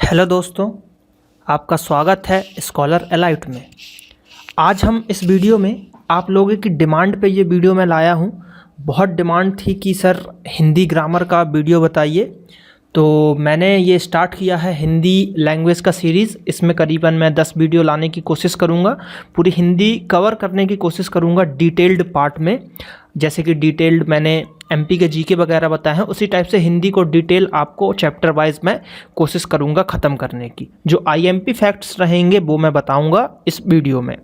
Hello दोस्तों, आपका स्वागत है स्कॉलर एलाइट में। आज हम इस वीडियो में आप लोगों की डिमांड पे ये वीडियो मैं लाया हूँ। बहुत डिमांड थी कि सर हिंदी ग्रामर का वीडियो बताइए, तो मैंने ये स्टार्ट किया है हिंदी लैंग्वेज का सीरीज़। इसमें करीबन मैं 10 वीडियो लाने की कोशिश करूँगा, पूरी हिंदी कवर करने की कोशिश करूँगा डिटेल्ड पार्ट में। जैसे कि डिटेल्ड मैंने एमपी के जीके वगैरह बताए हैं, उसी टाइप से हिंदी को डिटेल आपको चैप्टर वाइज मैं कोशिश करूंगा ख़त्म करने की। जो आईएमपी फैक्ट्स रहेंगे वो मैं बताऊंगा इस वीडियो में।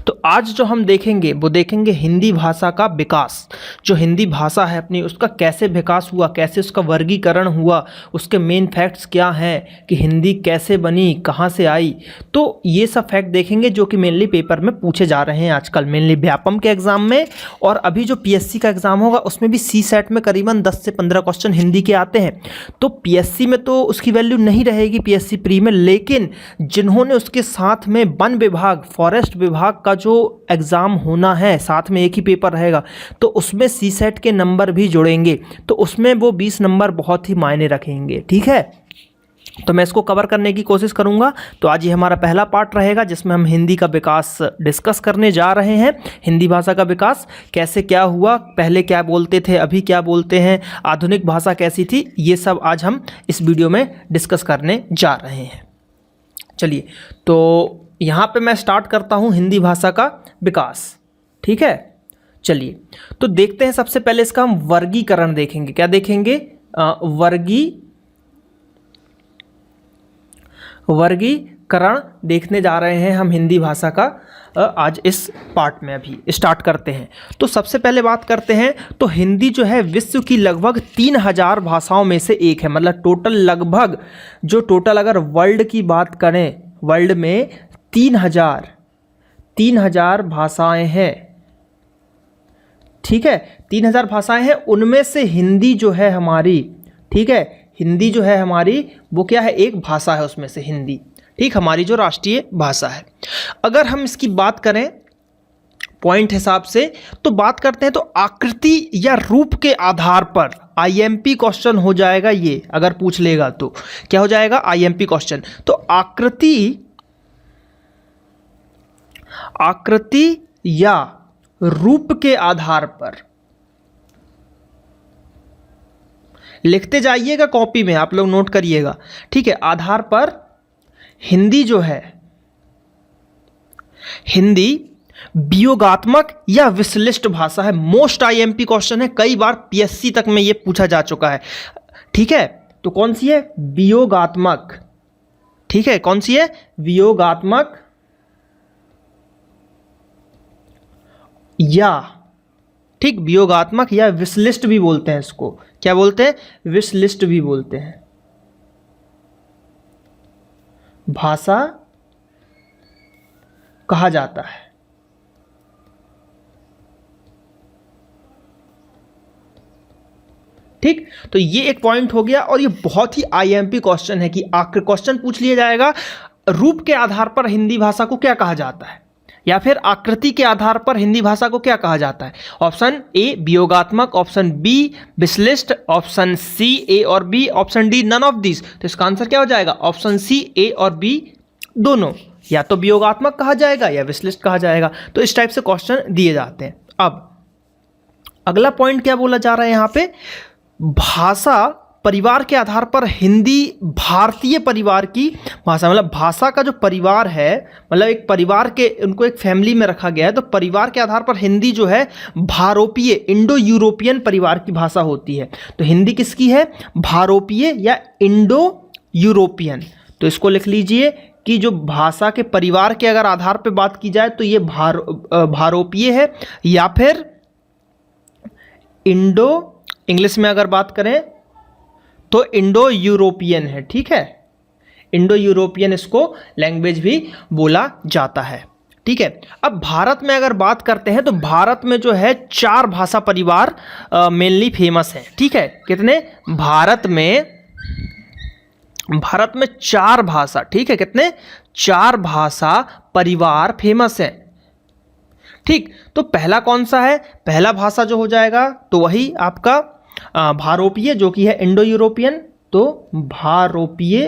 तो आज जो हम देखेंगे वो देखेंगे हिंदी भाषा का विकास। जो हिंदी भाषा है अपनी, उसका कैसे विकास हुआ, कैसे उसका वर्गीकरण हुआ, उसके मेन फैक्ट्स क्या हैं कि हिंदी कैसे बनी, कहाँ से आई। तो ये सब फैक्ट देखेंगे जो कि मेनली पेपर में पूछे जा रहे हैं आजकल, मेनली व्यापम के एग्ज़ाम में। और अभी जो पीएससी का एग्ज़ाम होगा उसमें भी सी सेट में करीबन 10 से 15 क्वेश्चन हिंदी के आते हैं। तो पीएससी में तो उसकी वैल्यू नहीं रहेगी, पीएससी प्री में, लेकिन जिन्होंने उसके साथ में वन विभाग, फॉरेस्ट विभाग का जो एग्ज़ाम होना है, साथ में एक ही पेपर रहेगा, तो उसमें सी सेट के नंबर भी जुड़ेंगे, तो उसमें वो 20 नंबर बहुत ही मायने रखेंगे। ठीक है, तो मैं इसको कवर करने की कोशिश करूंगा। तो आज ये हमारा पहला पार्ट रहेगा जिसमें हम हिंदी का विकास डिस्कस करने जा रहे हैं। हिंदी भाषा का विकास कैसे क्या हुआ, पहले क्या बोलते थे, अभी क्या बोलते हैं, आधुनिक भाषा कैसी थी, ये सब आज हम इस वीडियो में डिस्कस करने जा रहे हैं। चलिए, तो यहाँ पे मैं स्टार्ट करता हूँ हिंदी भाषा का विकास। ठीक है, चलिए तो देखते हैं। सबसे पहले इसका हम वर्गीकरण देखेंगे। क्या देखेंगे? वर्गीकरण देखने जा रहे हैं हम हिंदी भाषा का आज इस पार्ट में। अभी स्टार्ट करते हैं। तो सबसे पहले बात करते हैं, तो हिंदी जो है विश्व की लगभग 3000 भाषाओं में से एक है। मतलब टोटल लगभग जो टोटल अगर वर्ल्ड की बात करें, वर्ल्ड में 3000 भाषाएं हैं। ठीक है, 3000 भाषाएं हैं, उनमें से हिंदी जो है हमारी, ठीक है, हिंदी जो है हमारी वो क्या है, एक भाषा है उसमें से हिंदी। ठीक, हमारी जो राष्ट्रीय भाषा है। अगर हम इसकी बात करें पॉइंट हिसाब से, तो बात करते हैं तो आकृति या रूप के आधार पर आईएमपी क्वेश्चन हो जाएगा। ये अगर पूछ लेगा तो क्या हो जाएगा, आईएमपी क्वेश्चन। तो आकृति या रूप के आधार पर लिखते जाइएगा कॉपी में, आप लोग नोट करिएगा। ठीक है, आधार पर हिंदी जो है, हिंदी वियोगात्मक या विश्लिष्ट भाषा है। मोस्ट आईएमपी क्वेश्चन है, कई बार पीएससी तक में ये पूछा जा चुका है। ठीक है, तो कौन सी है? वियोगात्मक। ठीक है, कौन सी है? वियोगात्मक या, ठीक, वियोगात्मक या विश्लिष्ट भी बोलते हैं इसको। क्या बोलते हैं? विश्लिष्ट भी बोलते हैं। भाषा कहा जाता है। ठीक, तो ये एक पॉइंट हो गया। और ये बहुत ही आईएमपी क्वेश्चन है कि क्वेश्चन पूछ लिया जाएगा, रूप के आधार पर हिंदी भाषा को क्या कहा जाता है, या फिर आकृति के आधार पर हिंदी भाषा को क्या कहा जाता है। ऑप्शन ए वियोगात्मक, ऑप्शन बी विश्लिष्ट, ऑप्शन सी ए और B, option D none of this. तो इसका आंसर क्या हो जाएगा? ऑप्शन सी ए और बी दोनों, या तो वियोगात्मक कहा जाएगा या विश्लिष्ट कहा जाएगा। तो इस टाइप से क्वेश्चन दिए जाते हैं। अब अगला पॉइंट क्या बोला जा रहा है यहाँ पे, भाषा परिवार के आधार पर हिंदी भारतीय परिवार की भाषा। मतलब भाषा का जो परिवार है, मतलब एक परिवार के, उनको एक फैमिली में रखा गया है, तो परिवार के आधार पर हिंदी जो है भारोपीय, इंडो यूरोपियन परिवार की भाषा होती है। तो हिंदी किसकी है? भारोपीय या इंडो यूरोपियन। तो इसको लिख लीजिए कि जो भाषा के परिवार के अगर आधार पर बात की जाए तो ये भारोपीय है, या फिर इंडो, इंग्लिश में अगर बात करें तो इंडो यूरोपियन है। ठीक है, इंडो यूरोपियन इसको लैंग्वेज भी बोला जाता है। ठीक है, अब भारत में अगर बात करते हैं तो भारत में जो है 4 भाषा परिवार मेनली फेमस है। ठीक है, कितने? भारत में 4 भाषा, ठीक है, कितने? 4 भाषा परिवार फेमस है। ठीक, तो पहला कौन सा है? पहला भाषा जो हो जाएगा तो वही आपका भारोपीय, जो कि है इंडो यूरोपियन। तो भारोपीय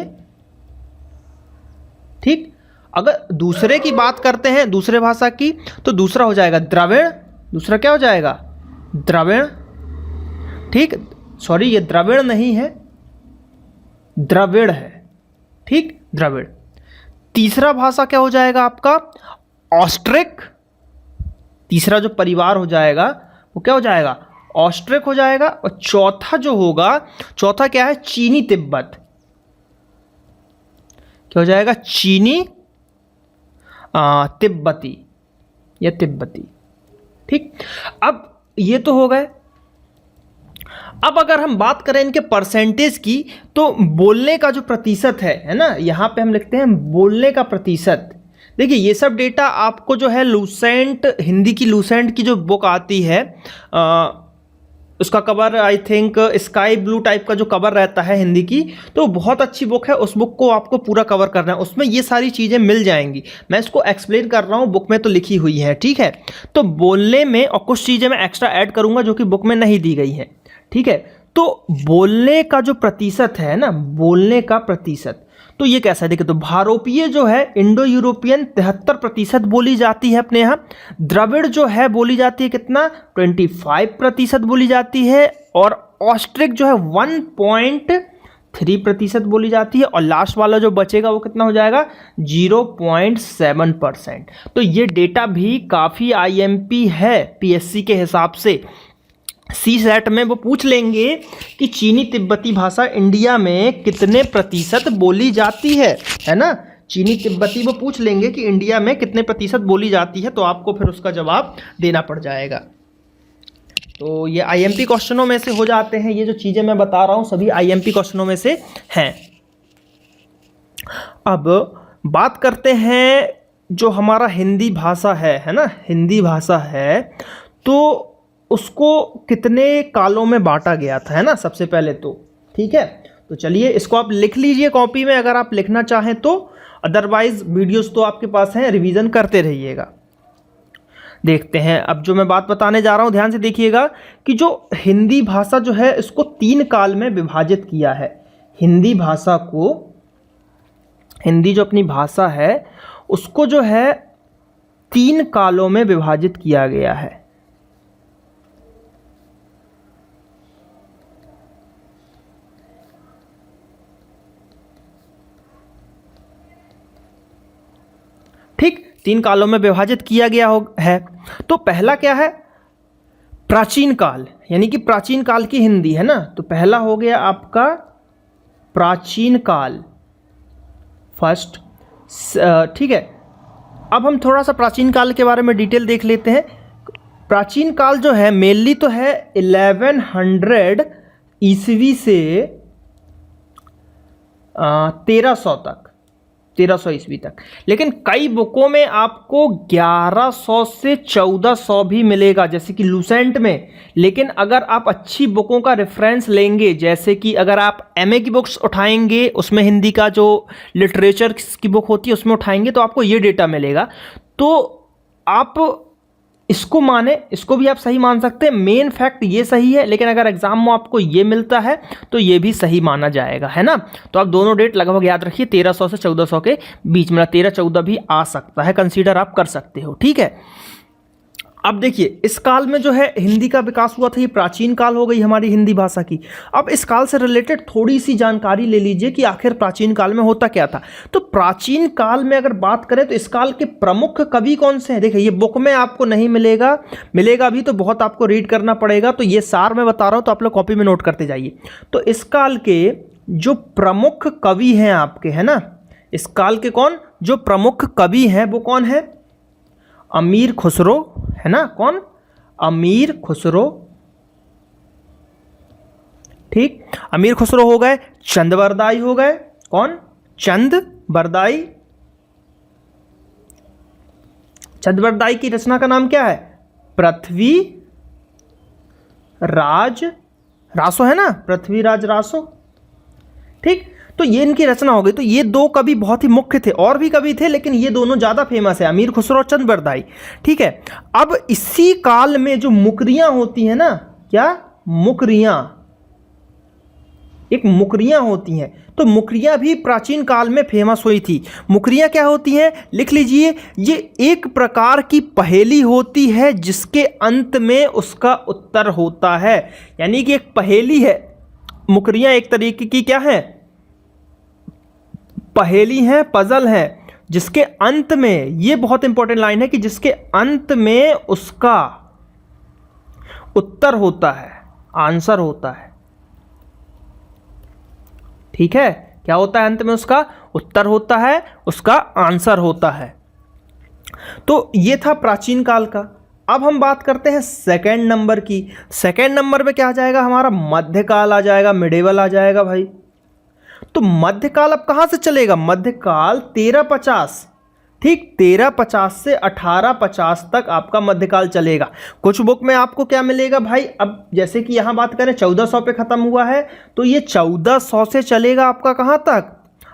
ठीक। अगर दूसरे की बात करते हैं, दूसरे भाषा की, तो दूसरा हो जाएगा द्रविड़। दूसरा क्या हो जाएगा? द्रविड़। ठीक, सॉरी ये द्रविड़ नहीं है, द्रविड़ है। ठीक, द्रविड़। तीसरा भाषा क्या हो जाएगा आपका? ऑस्ट्रिक। तीसरा जो परिवार हो जाएगा वो क्या हो जाएगा? ऑस्ट्रिक हो जाएगा। और चौथा जो होगा, चौथा क्या है? चीनी तिब्बत। क्या हो जाएगा? चीनी तिब्बती या तिब्बती। ठीक, अब ये तो हो गए। अब अगर हम बात करें इनके परसेंटेज की, तो बोलने का जो प्रतिशत है ना, यहाँ पे हम लिखते हैं बोलने का प्रतिशत। देखिए ये सब डेटा आपको जो है लूसेंट, हिंदी की लूसेंट की जो बुक आती है, उसका cover I think sky blue type का जो कवर रहता है हिंदी की, तो बहुत अच्छी बुक है। उस बुक को आपको पूरा कवर करना है, उसमें ये सारी चीज़ें मिल जाएंगी। मैं इसको एक्सप्लेन कर रहा हूँ, बुक में तो लिखी हुई है। ठीक है, तो बोलने में और कुछ चीज़ें मैं एक्स्ट्रा ऐड करूँगा जो कि बुक में नहीं दी गई हैं। ठीक है, तो बोलने का जो प्रतिशत है ना, बोलने का प्रतिशत, तो ये कैसा है? देखिए, तो भारोपीय जो है, इंडो यूरोपियन 73% बोली जाती है अपने यहाँ। द्रविड़ जो है बोली जाती है कितना? 25% बोली जाती है। और ऑस्ट्रिक जो है 1.3% बोली जाती है। और लास्ट वाला जो बचेगा वो कितना हो जाएगा? 0.7%। तो ये डेटा भी काफ़ी IMP है PSC के हिसाब से। CSET में वो पूछ लेंगे कि चीनी तिब्बती भाषा इंडिया में कितने प्रतिशत बोली जाती है ना? चीनी तिब्बती वो पूछ लेंगे कि इंडिया में कितने प्रतिशत बोली जाती है, तो आपको फिर उसका जवाब देना पड़ जाएगा। तो ये IMP क्वेश्चनों में से हो जाते हैं। ये जो चीज़ें मैं बता रहा हूँ सभी IMP क्वेश्चनों में से हैं। अब बात करते हैं जो हमारा हिंदी भाषा है ना, हिंदी भाषा है, तो उसको कितने कालों में बांटा गया था, है ना, सबसे पहले तो। ठीक है, तो चलिए इसको आप लिख लीजिए कॉपी में अगर आप लिखना चाहें तो, अदरवाइज वीडियोस तो आपके पास हैं, रिवीजन करते रहिएगा। देखते हैं अब जो मैं बात बताने जा रहा हूं, ध्यान से देखिएगा कि जो हिंदी भाषा जो है इसको 3 काल में विभाजित किया है। हिंदी भाषा को, हिंदी जो अपनी भाषा है उसको जो है 3 कालों में विभाजित किया गया है। ठीक, 3 कालों में विभाजित किया गया है। तो पहला क्या है? प्राचीन काल, यानी कि प्राचीन काल की हिंदी, है ना। तो पहला हो गया आपका प्राचीन काल, फर्स्ट। ठीक है, अब हम थोड़ा सा प्राचीन काल के बारे में डिटेल देख लेते हैं। प्राचीन काल जो है मेनली तो है 1100 ईस्वी से 1300 तक, 1300 ईस्वी तक। लेकिन कई बुकों में आपको 1100 से 1400 भी मिलेगा, जैसे कि लूसेंट में। लेकिन अगर आप अच्छी बुकों का रेफरेंस लेंगे, जैसे कि अगर आप MA की बुक्स उठाएंगे, उसमें हिंदी का जो लिटरेचर की बुक होती है उसमें उठाएंगे, तो आपको ये डेटा मिलेगा। तो आप इसको माने, इसको भी आप सही मान सकते हैं। मेन फैक्ट ये सही है, लेकिन अगर एग्जाम में आपको ये मिलता है तो ये भी सही माना जाएगा, है ना। तो आप दोनों डेट लगभग याद रखिए, 1300 से 1400 के बीच में। 13-14 भी आ सकता है, कंसीडर आप कर सकते हो। ठीक है, अब देखिए इस काल में जो है हिंदी का विकास हुआ था, ये प्राचीन काल हो गई हमारी हिंदी भाषा की। अब इस काल से रिलेटेड थोड़ी सी जानकारी ले लीजिए कि आखिर प्राचीन काल में होता क्या था। तो प्राचीन काल में अगर बात करें तो इस काल के प्रमुख कवि कौन से हैं? देखिए ये बुक में आपको नहीं मिलेगा, मिलेगा भी तो बहुत आपको रीड करना पड़ेगा। तो ये सार मैं बता रहा हूँ, तो आप लोग कॉपी में नोट करते जाइए। तो इस काल के जो प्रमुख कवि हैं आपके, है ना, इस काल के कौन जो प्रमुख कवि हैं वो कौन है? अमीर खुसरो, है ना। कौन? अमीर खुसरो। ठीक, अमीर खुसरो हो गए। चंदबरदाई हो गए। कौन? चंदबरदाई। चंदबरदाई की रचना का नाम क्या है? पृथ्वी राज रासो, है ना, पृथ्वीराज रासो। ठीक, तो ये इनकी रचना हो गई। तो ये 2 कवि बहुत ही मुख्य थे, और भी कवि थे लेकिन ये दोनों ज़्यादा फेमस है, अमीर खुसरो और चंदबरदाई। ठीक है, अब इसी काल में जो मुकरियां होती हैं ना, क्या? मुकरियां, एक मुकरियाँ होती हैं। तो मुकरियाँ भी प्राचीन काल में फेमस हुई थी। मुकरियाँ क्या होती हैं, लिख लीजिए, ये एक प्रकार की पहेली होती है जिसके अंत में उसका उत्तर होता है। यानी कि एक पहेली है, मुकरियाँ एक तरीके की क्या है, पहेली हैं, पजल है, जिसके अंत में, ये बहुत इंपॉर्टेंट लाइन है कि जिसके अंत में उसका उत्तर होता है, आंसर होता है। ठीक है, क्या होता है अंत में, उसका उत्तर होता है, उसका आंसर होता है। तो ये था प्राचीन काल का। अब हम बात करते हैं सेकंड नंबर की। सेकंड नंबर पे क्या आ जाएगा हमारा, मध्यकाल आ जाएगा, मिडेवल आ जाएगा भाई। तो मध्यकाल अब कहां से चलेगा, मध्यकाल 1350, ठीक, 1350 से 1850 तक आपका मध्यकाल चलेगा। कुछ बुक में आपको क्या मिलेगा भाई, अब जैसे कि यहां बात करें 1400 पे खत्म हुआ है, तो ये 1400 से चलेगा आपका कहां तक,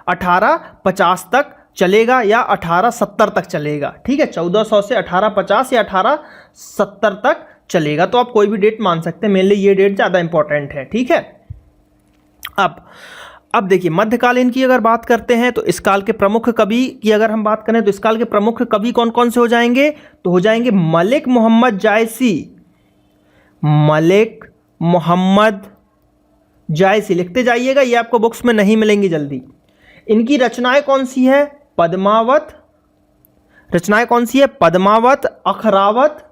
1850 तक चलेगा या 1870 तक चलेगा। ठीक है, 1400 से 1850 या 1870 तक चलेगा। तो आप कोई भी डेट मान सकते हैं, मेरे लिए ये डेट ज़्यादा इंपॉर्टेंट है। ठीक है, अब देखिए मध्यकालीन की अगर बात करते हैं तो इस काल के प्रमुख कवि की अगर हम बात करें तो इस काल के प्रमुख कवि कौन कौन से हो जाएंगे, तो हो जाएंगे मलिक मोहम्मद जायसी। मलिक मोहम्मद जायसी लिखते जाइएगा, ये आपको बुक्स में नहीं मिलेंगी जल्दी। इनकी रचनाएं कौन सी है, पद्मावत, रचनाएं कौन सी है, पद्मावत, अखरावत,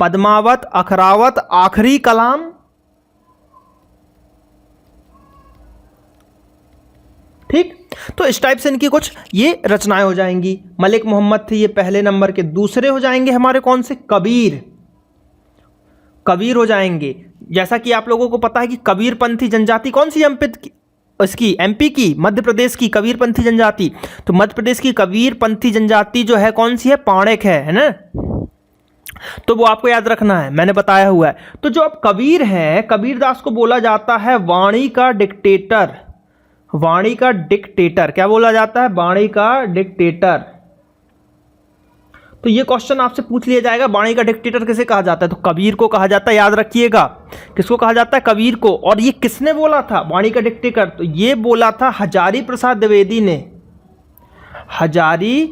पद्मावत, अखरावत, आखिरी कलाम। ठीक, तो इस टाइप से इनकी कुछ ये रचनाएं हो जाएंगी। मलिक मोहम्मद थे ये पहले नंबर के। दूसरे हो जाएंगे हमारे कौन से, कबीर, कबीर हो जाएंगे। जैसा कि आप लोगों को पता है कि कबीरपंथी जनजाति कौन सी इसकी एमपी की, मध्य प्रदेश की कबीरपंथी जनजाति। तो मध्य प्रदेश की कबीरपंथी जनजाति जो है कौन सी है, पाणिक है ना। तो वो आपको याद रखना है, मैंने बताया हुआ है। तो जो अब कबीर है, कबीरदास को बोला जाता है वाणी का डिक्टेटर। वाणी का डिक्टेटर क्या बोला जाता है, वाणी का डिक्टेटर। तो ये क्वेश्चन आपसे पूछ लिया जाएगा, वाणी का डिक्टेटर किसे कहा जाता है, तो कबीर को कहा जाता है। याद रखिएगा, किसको कहा जाता है, कबीर को। और ये किसने बोला था वाणी का डिक्टेटर, तो ये बोला था हजारी प्रसाद द्विवेदी ने। हजारी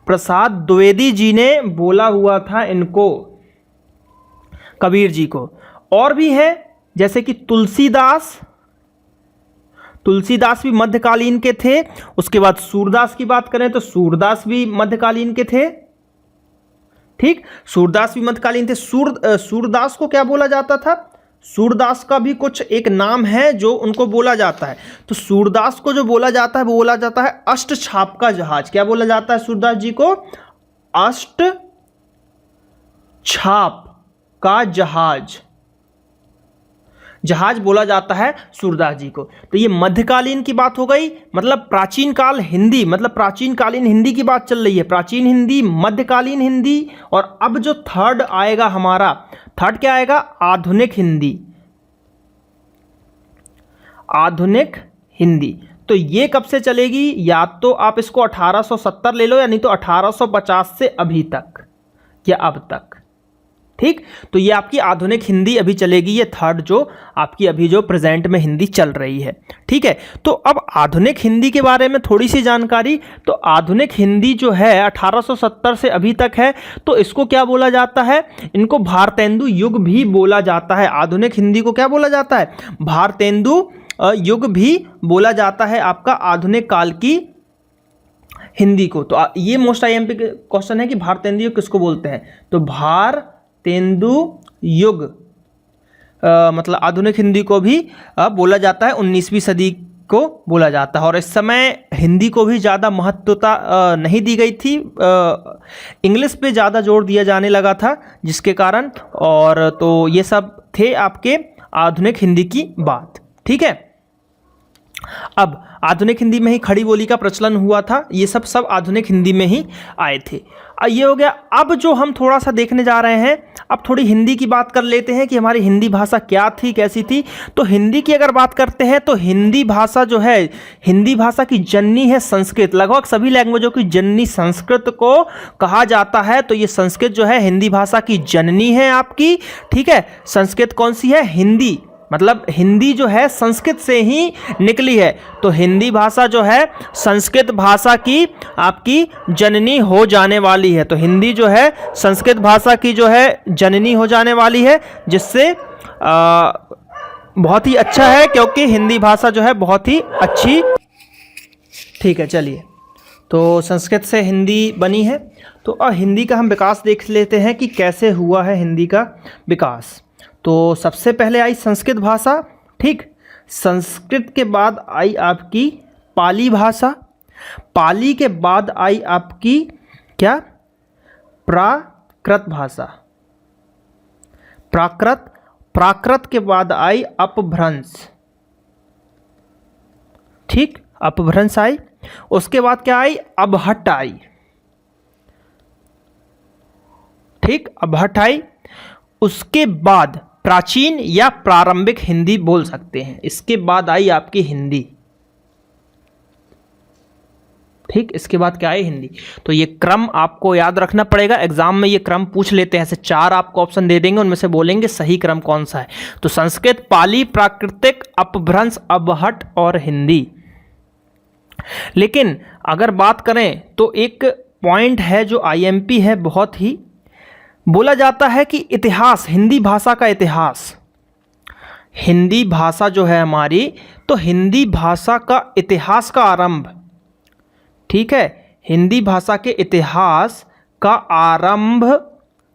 प्रसाद द्विवेदी जी ने बोला हुआ था इनको, कबीर जी को। और भी है जैसे कि तुलसीदास, तुलसीदास भी मध्यकालीन के थे। उसके बाद सूरदास की बात करें तो सूरदास भी मध्यकालीन के थे। ठीक, सूरदास भी मध्यकालीन थे। सूरदास को क्या बोला जाता था, सूरदास का भी कुछ एक नाम है जो उनको बोला जाता है। तो सूरदास को जो बोला जाता है वो बोला जाता है अष्ट छाप का जहाज। क्या बोला जाता है सूरदास जी को, अष्ट छाप का जहाज, जहाज बोला जाता है सूरदास जी को। तो ये मध्यकालीन की बात हो गई, मतलब प्राचीन काल हिंदी, मतलब प्राचीन कालीन हिंदी की बात चल रही है। प्राचीन हिंदी, मध्यकालीन हिंदी, और अब जो थर्ड आएगा हमारा, थर्ड क्या आएगा, आधुनिक हिंदी। आधुनिक हिंदी तो ये कब से चलेगी, या तो आप इसको 1870 ले लो या नहीं तो 1850 से अभी तक या अब तक। ठीक, तो ये आपकी आधुनिक हिंदी अभी चलेगी, ये थर्ड जो आपकी अभी जो प्रेजेंट में हिंदी चल रही है। ठीक है, तो अब आधुनिक हिंदी के बारे में थोड़ी सी जानकारी। तो आधुनिक हिंदी जो है 1870 से अभी तक है, तो इसको क्या बोला जाता है, इनको भारतेंदु युग भी बोला जाता है। आधुनिक हिंदी को क्या बोला जाता है, भारतेंदु युग भी बोला जाता है आपका आधुनिक काल की हिंदी को। तो ये मोस्ट आईएमपी क्वेश्चन है कि भारतेंदु युग किसको बोलते हैं, तो भारतेंदु युग मतलब आधुनिक हिंदी को भी बोला जाता है, 19वीं सदी को बोला जाता है। और इस समय हिंदी को भी ज़्यादा महत्वता नहीं दी गई थी, इंग्लिश पे ज़्यादा जोर दिया जाने लगा था, जिसके कारण, और तो ये सब थे आपके आधुनिक हिंदी की बात। ठीक है, अब आधुनिक हिंदी में ही खड़ी बोली का प्रचलन हुआ था, ये सब आधुनिक हिंदी में ही आए थे। ये हो गया। अब जो हम थोड़ा सा देखने जा रहे हैं, अब थोड़ी हिंदी की बात कर लेते हैं कि हमारी हिंदी भाषा क्या थी, कैसी थी। तो हिंदी की अगर बात करते हैं तो हिंदी भाषा जो है, हिंदी भाषा की जननी है संस्कृत। लगभग सभी लैंग्वेजों की जननी संस्कृत को कहा जाता है। तो ये संस्कृत जो है हिंदी भाषा की जननी है आपकी। ठीक है, संस्कृत कौन सी है, हिंदी, मतलब हिंदी जो है संस्कृत से ही निकली है, तो हिंदी भाषा जो है संस्कृत भाषा की आपकी जननी हो जाने वाली है। तो हिंदी जो है संस्कृत भाषा की जो है जननी हो जाने वाली है, जिससे बहुत ही अच्छा है, क्योंकि हिंदी भाषा जो है बहुत ही अच्छी। ठीक है, चलिए, तो संस्कृत से हिंदी बनी है। तो अब हिंदी का हम विकास देख लेते हैं कि कैसे हुआ है हिंदी का विकास। तो सबसे पहले आई संस्कृत भाषा, ठीक। संस्कृत के बाद आई आपकी पाली भाषा, पाली के बाद आई आपकी क्या, प्राकृत भाषा, प्राकृत, प्राकृत के बाद आई अपभ्रंश, ठीक, अपभ्रंश आई। उसके बाद क्या आई, अबहट आई, ठीक, अबहट आई। उसके बाद प्राचीन या प्रारंभिक हिंदी बोल सकते हैं। इसके बाद आई आपकी हिंदी, ठीक। इसके बाद क्या है, हिंदी। तो ये क्रम आपको याद रखना पड़ेगा, एग्जाम में ये क्रम पूछ लेते हैं। ऐसे 4 आपको ऑप्शन दे देंगे, उनमें से बोलेंगे सही क्रम कौन सा है। तो संस्कृत, पाली, प्राकृतिक, अपभ्रंश, अबहट और हिंदी। लेकिन अगर बात करें तो एक पॉइंट है जो आईएमपी है, बहुत ही बोला जाता है कि इतिहास, हिंदी भाषा का इतिहास, हिंदी भाषा जो है हमारी, तो हिंदी भाषा का इतिहास का आरंभ, ठीक है, हिंदी भाषा के इतिहास का आरंभ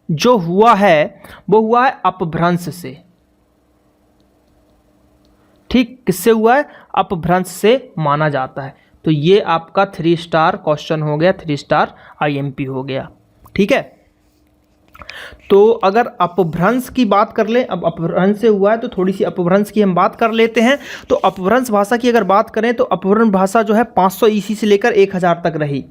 जो हुआ है वो हुआ है अपभ्रंश से, ठीक। किससे हुआ है, अपभ्रंश से माना जाता है। तो ये आपका 3 स्टार क्वेश्चन हो गया, 3 स्टार आईएमपी हो गया, ठीक है। तो अगर अपभ्रंश की बात कर ले, अब अपभ्रंश से हुआ है तो थोड़ी सी अपभ्रंश की हम बात कर लेते हैं। तो अपभ्रंश भाषा की अगर बात करें तो अपभ्रंश भाषा जो है 500 ईसी से लेकर 1000 तक रही।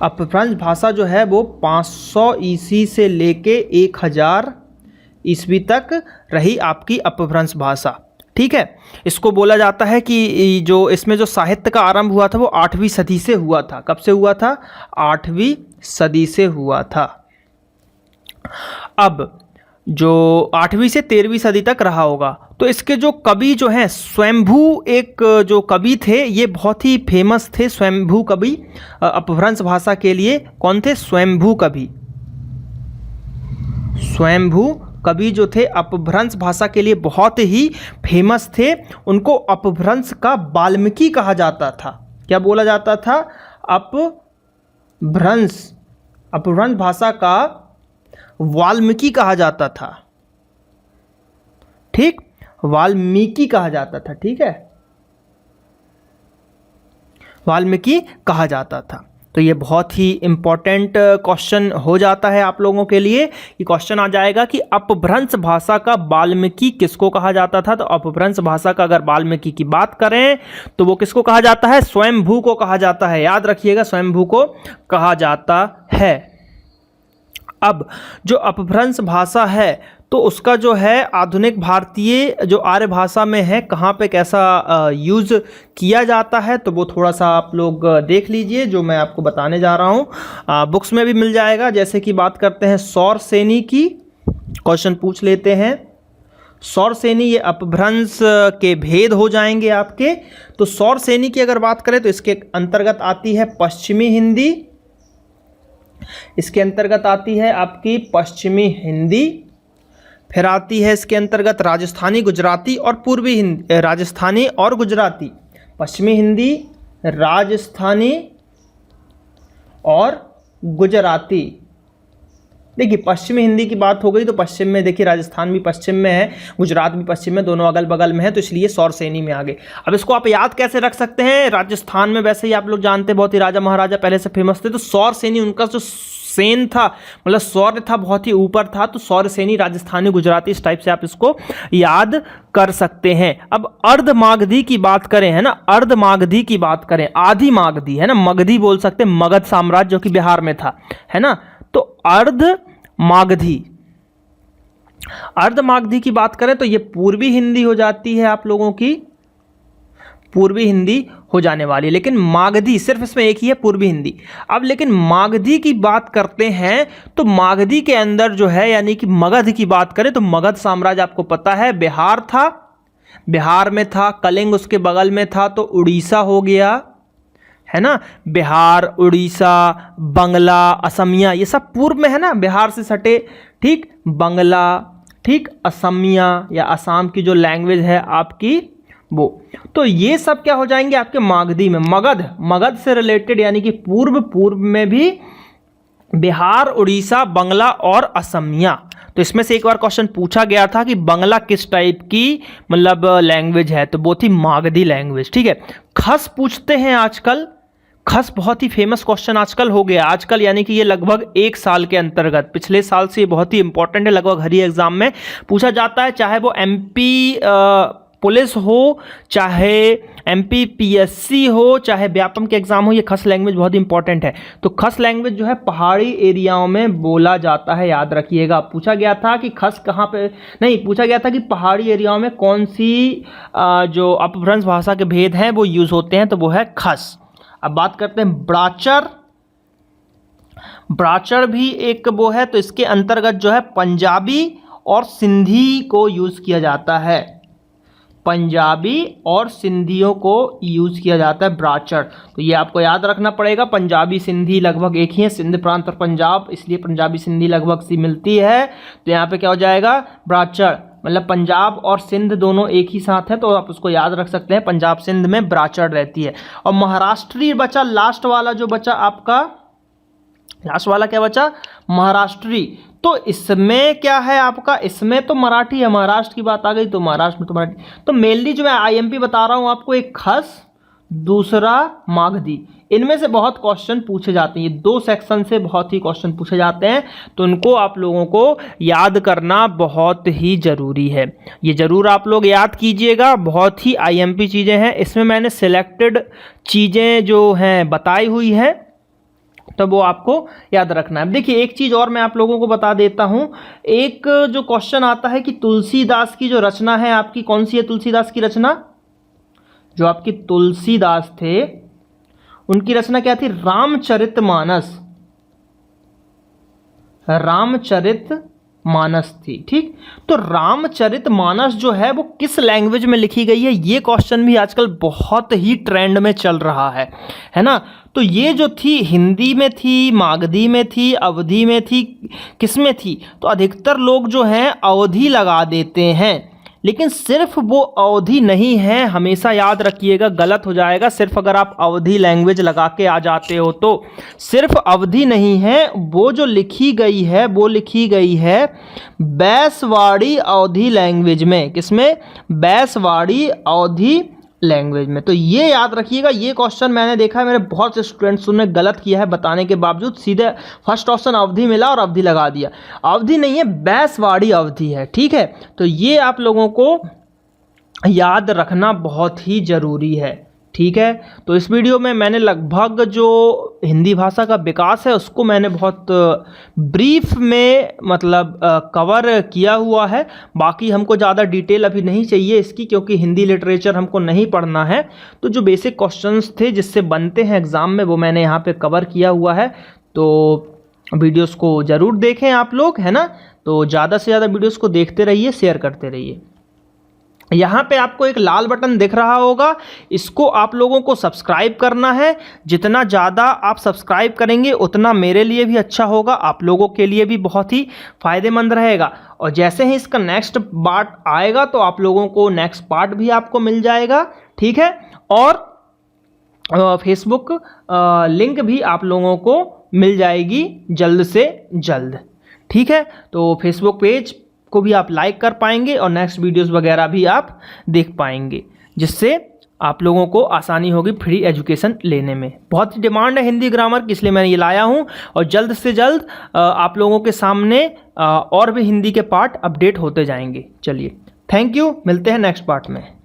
अपभ्रंश भाषा जो है वो 500 ईसी से लेके 1000 ईस्वी तक रही आपकी अपभ्रंश भाषा, ठीक है। इसको बोला जाता है कि जो इसमें जो साहित्य का आरंभ हुआ था वो 8वीं सदी से हुआ था। कब से हुआ था, 8वीं सदी से हुआ था। अब जो 8वीं से 13वीं सदी तक रहा होगा। तो इसके जो कवि जो हैं, स्वयंभू एक जो कवि थे, ये बहुत ही फेमस थे, स्वयंभू कवि अपभ्रंश भाषा के लिए। कौन थे, स्वयंभू कवि, स्वयंभू कवि जो थे अपभ्रंश भाषा के लिए बहुत ही फेमस थे। उनको अपभ्रंश का वाल्मीकि कहा जाता था। क्या बोला जाता था, अपभ्रंश, अपभ्रंश भाषा का वाल्मीकि कहा जाता था, ठीक, वाल्मीकि कहा जाता था, ठीक है, वाल्मीकि कहा जाता था। तो ये बहुत ही इंपॉर्टेंट क्वेश्चन हो जाता है आप लोगों के लिए। ये क्वेश्चन आ जाएगा कि अपभ्रंश भाषा का वाल्मीकि किसको कहा जाता था। तो अपभ्रंश भाषा का अगर वाल्मीकि की बात करें तो वो किसको कहा जाता है, स्वयंभू को कहा जाता है। याद रखिएगा, स्वयंभू को कहा जाता है। अब जो अपभ्रंश भाषा है तो उसका जो है आधुनिक भारतीय जो आर्य भाषा में है, कहाँ पे कैसा यूज़ किया जाता है, तो वो थोड़ा सा आप लोग देख लीजिए जो मैं आपको बताने जा रहा हूँ। बुक्स में भी मिल जाएगा। जैसे कि बात करते हैं सौर सेनी की, क्वेश्चन पूछ लेते हैं सौर सेनी, ये अपभ्रंश के भेद हो जाएंगे आपके। तो सौर सेनी की अगर बात करें तो इसके अंतर्गत आती है पश्चिमी हिंदी, इसके अंतर्गत आती है आपकी पश्चिमी हिंदी, फिर आती है इसके अंतर्गत राजस्थानी, गुजराती और पूर्वी हिंदी, राजस्थानी और गुजराती, पश्चिमी हिंदी, राजस्थानी और गुजराती। देखिए पश्चिमी हिंदी की बात हो गई तो पश्चिम में देखिए राजस्थान भी पश्चिम में है, गुजरात भी पश्चिम में, दोनों अगल बगल में है, तो इसलिए सौर सेनी में आ गए। अब इसको आप याद कैसे रख सकते हैं, राजस्थान में वैसे ही आप लोग जानते हैं बहुत ही राजा महाराजा पहले से फेमस थे, तो सौर सेनी उनका जो सेन था, मतलब सौर्य था, बहुत ही ऊपर था, तो सौर सेनी, राजस्थानी, गुजराती, इस टाइप से आप इसको याद कर सकते हैं। अब अर्धमागधी की बात करें, है ना, अर्धमागधी की बात करें, आधी मागधी, है ना, मगधी बोल सकते हैं, मगध साम्राज्य जो कि बिहार में था, है ना। तो अर्धमागधी, अर्धमागधी की बात करें तो ये पूर्वी हिंदी हो जाती है आप लोगों की, पूर्वी हिंदी हो जाने वाली है। लेकिन मागधी सिर्फ इसमें एक ही है, पूर्वी हिंदी। अब लेकिन मागधी की बात करते हैं तो मागधी के अंदर जो है यानी कि मगध की बात करें तो मगध साम्राज्य आपको पता है बिहार था, बिहार में था, कलिंग उसके बगल में था, तो उड़ीसा हो गया, है ना। बिहार, उड़ीसा, बंगला, असमिया, ये सब पूर्व में है ना, बिहार से सटे, ठीक। बंगला, ठीक, असमिया या असम की जो लैंग्वेज है आपकी वो, तो ये सब क्या हो जाएंगे आपके मागधी में। मगध, मगध से रिलेटेड यानी कि पूर्व में भी बिहार, उड़ीसा, बंगला और असमिया। तो इसमें से एक बार क्वेश्चन पूछा गया था कि बंगला किस टाइप की मतलब लैंग्वेज है, तो वो थी मागधी लैंग्वेज, ठीक है। खस पूछते हैं आजकल, खस बहुत ही फेमस क्वेश्चन आजकल हो गया, आजकल यानी कि ये लगभग 1 साल के अंतर्गत, पिछले साल से ये बहुत ही इंपॉर्टेंट है, लगभग हर ही एग्जाम में पूछा जाता है, चाहे वो एमपी पुलिस हो, चाहे एमपी पीएससी हो, चाहे व्यापम के एग्जाम हो, ये खस लैंग्वेज बहुत इंपॉर्टेंट है। तो खस लैंग्वेज जो है पहाड़ी एरियाओं में बोला जाता है, याद रखिएगा। पूछा गया था कि खस कहाँ पे, नहीं, पूछा गया था कि पहाड़ी एरियाओं में कौन सी जो अपभ्रंश भाषा के भेद हैं वो यूज होते हैं, तो वो है खस। अब बात करते हैं ब्राचर। ब्राचर भी एक वो है, तो इसके अंतर्गत जो है पंजाबी और सिंधी को यूज किया जाता है, पंजाबी और सिंधियों को यूज किया जाता है ब्राचर। तो ये आपको याद रखना पड़ेगा, पंजाबी सिंधी लगभग एक ही है, सिंध प्रांत और पंजाब, इसलिए पंजाबी सिंधी लगभग सी मिलती है। तो यहाँ पे क्या हो जाएगा, ब्राचर, मतलब पंजाब और सिंध दोनों एक ही साथ है, तो आप उसको याद रख सकते हैं, पंजाब सिंध में ब्राचर रहती है। और महाराष्ट्री बचा, लास्ट वाला जो बचा आपका, लास्ट वाला क्या बचा, महाराष्ट्री। तो इसमें क्या है आपका, इसमें तो मराठी है, महाराष्ट्र की बात आ गई तो महाराष्ट्र में तो मराठी। तो मेनली जो मैं आईएमपी बता रहा हूं आपको, एक खस, दूसरा मागधी, इनमें से बहुत क्वेश्चन पूछे जाते हैं, ये 2 सेक्शन से बहुत ही क्वेश्चन पूछे जाते हैं, तो उनको आप लोगों को याद करना बहुत ही जरूरी है। ये जरूर आप लोग याद कीजिएगा, बहुत ही आईएमपी चीज़ें हैं, इसमें मैंने सिलेक्टेड चीज़ें जो हैं बताई हुई है, तो वो आपको याद रखना है। देखिए एक चीज़ और मैं आप लोगों को बता देता हूं, एक जो क्वेश्चन आता है कि तुलसीदास की जो रचना है आपकी, कौन सी है तुलसीदास की रचना, जो आपकी तुलसीदास थे उनकी रचना क्या थी, रामचरितमानस, रामचरितमानस थी, ठीक। तो रामचरितमानस जो है वो किस लैंग्वेज में लिखी गई है, ये क्वेश्चन भी आजकल बहुत ही ट्रेंड में चल रहा है ना। तो ये जो थी हिंदी में थी, मागधी में थी, अवधी में थी, किस में थी, तो अधिकतर लोग जो हैं अवधी लगा देते हैं, लेकिन सिर्फ वो अवधी नहीं है, हमेशा याद रखिएगा, गलत हो जाएगा सिर्फ अगर आप अवधी लैंग्वेज लगा के आ जाते हो तो। सिर्फ अवधी नहीं है, वो जो लिखी गई है वो लिखी गई है बैसवाड़ी अवधी लैंग्वेज में, किसमें, बैसवाड़ी अवधी लैंग्वेज में। तो ये याद रखिएगा, ये क्वेश्चन मैंने देखा है मेरे बहुत से स्टूडेंट्स ने गलत किया है, बताने के बावजूद सीधे फर्स्ट ऑप्शन अवधि मिला और अवधि लगा दिया, अवधि नहीं है, बैसवाड़ी अवधि है, ठीक है। तो ये आप लोगों को याद रखना बहुत ही ज़रूरी है, ठीक है। तो इस वीडियो में मैंने लगभग जो हिंदी भाषा का विकास है उसको मैंने बहुत ब्रीफ में मतलब कवर किया हुआ है, बाकी हमको ज़्यादा डिटेल अभी नहीं चाहिए इसकी, क्योंकि हिंदी लिटरेचर हमको नहीं पढ़ना है। तो जो बेसिक क्वेश्चंस थे जिससे बनते हैं एग्ज़ाम में वो मैंने यहाँ पे कवर किया हुआ है, तो वीडियोज़ को ज़रूर देखें आप लोग, है ना। तो ज़्यादा से ज़्यादा वीडियोज़ को देखते रहिए, शेयर करते रहिए। यहाँ पे आपको एक लाल बटन दिख रहा होगा, इसको आप लोगों को सब्सक्राइब करना है। जितना ज़्यादा आप सब्सक्राइब करेंगे उतना मेरे लिए भी अच्छा होगा, आप लोगों के लिए भी बहुत ही फ़ायदेमंद रहेगा। और जैसे ही इसका नेक्स्ट पार्ट आएगा तो आप लोगों को नेक्स्ट पार्ट भी आपको मिल जाएगा, ठीक है। और फेसबुक लिंक भी आप लोगों को मिल जाएगी जल्द से जल्द, ठीक है। तो फेसबुक पेज को भी आप लाइक कर पाएंगे और नेक्स्ट वीडियोस वगैरह भी आप देख पाएंगे, जिससे आप लोगों को आसानी होगी फ्री एजुकेशन लेने में। बहुत ही डिमांड है हिंदी ग्रामर की, इसलिए मैंने ये लाया हूँ, और जल्द से जल्द आप लोगों के सामने और भी हिंदी के पार्ट अपडेट होते जाएंगे। चलिए, थैंक यू, मिलते हैं नेक्स्ट पार्ट में।